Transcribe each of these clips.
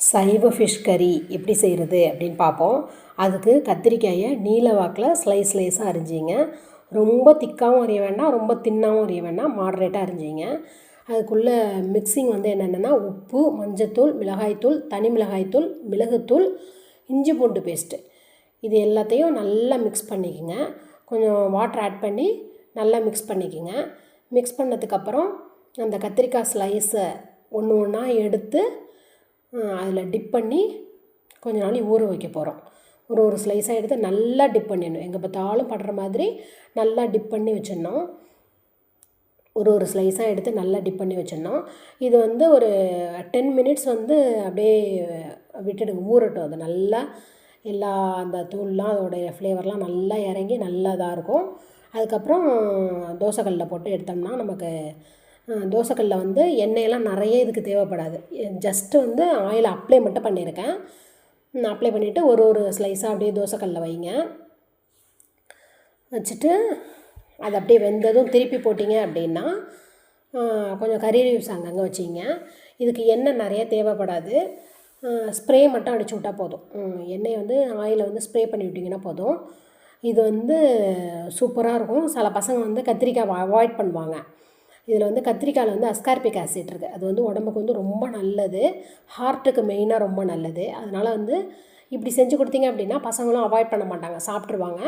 சைவ ஃபிஷ் கறி எப்படி செய்கிறது அப்படின்னு பார்ப்போம். அதுக்கு கத்திரிக்காயை நீல வாக்கில் ஸ்லைஸாக அரிஞ்சிங்க. ரொம்ப திக்காகவும் அரிய வேண்டாம், ரொம்ப தின்னாகவும் அரிய வேண்டாம், மாடரேட்டாக அரிஞ்சிங்க. அதுக்குள்ளே மிக்சிங் வந்து என்னென்னா உப்பு, மஞ்சத்தூள், மிளகாய்த்தூள், தனி மிளகாய்த்தூள், மிளகுத்தூள், இஞ்சி பூண்டு பேஸ்ட்டு இது எல்லாத்தையும் நல்லா மிக்ஸ் பண்ணிக்கோங்க. கொஞ்சம் வாட்டர் ஆட் பண்ணி நல்லா மிக்ஸ் பண்ணிக்கோங்க. மிக்ஸ் பண்ணதுக்கப்புறம் அந்த கத்திரிக்காய் ஸ்லைஸை ஒன்று ஒன்றா எடுத்து அதில் டிப் பண்ணி கொஞ்ச நாள் ஊற வைக்க போகிறோம். ஒரு ஸ்லைஸாக எடுத்து நல்லா டிப் பண்ணிடணும். எங்கே பார்த்தாலும் படுற மாதிரி நல்லா டிப் பண்ணி வச்சிடணும். ஒரு ஸ்லைஸாக எடுத்து நல்லா டிப் பண்ணி வச்சிடணும். இது வந்து ஒரு 10 மினிட்ஸ் வந்து அப்படியே விட்டுடுங்க, ஊறட்டும். அது நல்லா எல்லா அந்த தூள்லாம் அதோடைய ஃப்ளேவர்லாம் நல்லா இறங்கி நல்லா இதாக இருக்கும். அதுக்கப்புறம் தோசைக்கல்லில் போட்டு எடுத்தோம்னா நமக்கு தோசைக்கல்லில் வந்து எண்ணெயெல்லாம் நிறைய இதுக்கு தேவைப்படாது. ஜஸ்ட்டு வந்து ஆயில் அப்ளை மட்டும் பண்ணியிருக்கேன். அப்ளை பண்ணிவிட்டு ஒரு ஸ்லைஸாக அப்படியே தோசைக்கல்லில் வைங்க. வச்சுட்டு அது அப்படியே வெந்ததும் திருப்பி போட்டிங்க அப்படின்னா கொஞ்சம் கறி லீவ்ஸ் அங்கங்கே வச்சிங்க. இதுக்கு எண்ணெய் நிறைய தேவைப்படாது. ஸ்ப்ரே மட்டும் அடிச்சு விட்டால் போதும். எண்ணெயை வந்து ஆயிலை வந்து ஸ்ப்ரே பண்ணி விட்டிங்கன்னா போதும். இது வந்து சூப்பராக இருக்கும். சில பசங்க வந்து கத்திரிக்காய் அவாய்ட் பண்ணுவாங்க. இதில் வந்து கத்திரிக்காயில் வந்து அஸ்கார்பிக் ஆசிட் இருக்குது. அது வந்து உடம்புக்கு வந்து ரொம்ப நல்லது, ஹார்ட்டுக்கு மெயினாக ரொம்ப நல்லது. அதனால் வந்து இப்படி செஞ்சு கொடுத்தீங்க அப்படின்னா பசங்களும் அவாய்ட் பண்ண மாட்டாங்க, சாப்பிட்ருவாங்க.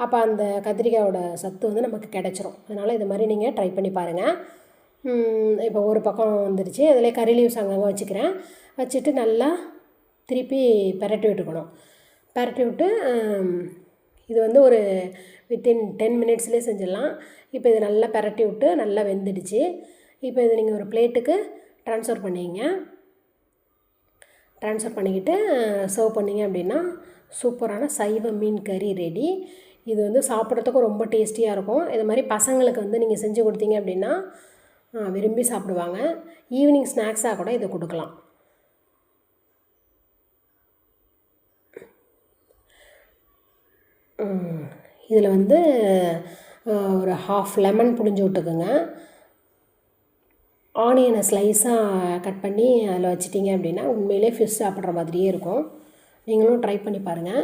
அப்போ அந்த கத்திரிக்காயோட சத்து வந்து நமக்கு கிடச்சிரும். அதனால் இது மாதிரி நீங்கள் ட்ரை பண்ணி பாருங்கள். இப்போ ஒரு பக்கம் வந்துடுச்சு. அதில் கறி லீவ்ஸ் அங்கங்கே வச்சுக்கிறேன். வச்சுட்டு நல்லா திருப்பி பரட்டி விட்டுக்கணும். பரட்டி விட்டு இது வந்து ஒரு வித்தின் 10 மினிட்ஸ்லேயே செஞ்சிடலாம். இப்போ இது நல்லா பரட்டி விட்டு நல்லா வெந்துடுச்சு. இப்போ இது நீங்கள் ஒரு பிளேட்டுக்கு ட்ரான்ஸ்ஃபர் பண்ணிங்க. ட்ரான்ஸ்ஃபர் பண்ணிக்கிட்டு சர்வ் பண்ணிங்க அப்படின்னா சூப்பரான சைவ மீன் கறி ரெடி. இது வந்து சாப்பிட்றதுக்கும் ரொம்ப டேஸ்டியாக இருக்கும். இது மாதிரி பசங்களுக்கு வந்து நீங்கள் செஞ்சு கொடுத்தீங்க அப்படின்னா விரும்பி சாப்பிடுவாங்க. ஈவினிங் ஸ்நாக்ஸாக கூட இதை கொடுக்கலாம். இதில் வந்து ஒரு ½ லெமன் புழிஞ்சு விட்டுக்குங்க. ஆனியனை ஸ்லைஸாக கட் பண்ணி அதில் வச்சிட்டிங்க அப்படின்னா உண்மையிலே ஃபிஷ் சாப்பிட்ற மாதிரியே இருக்கும். நீங்களும் ட்ரை பண்ணி பாருங்கள்.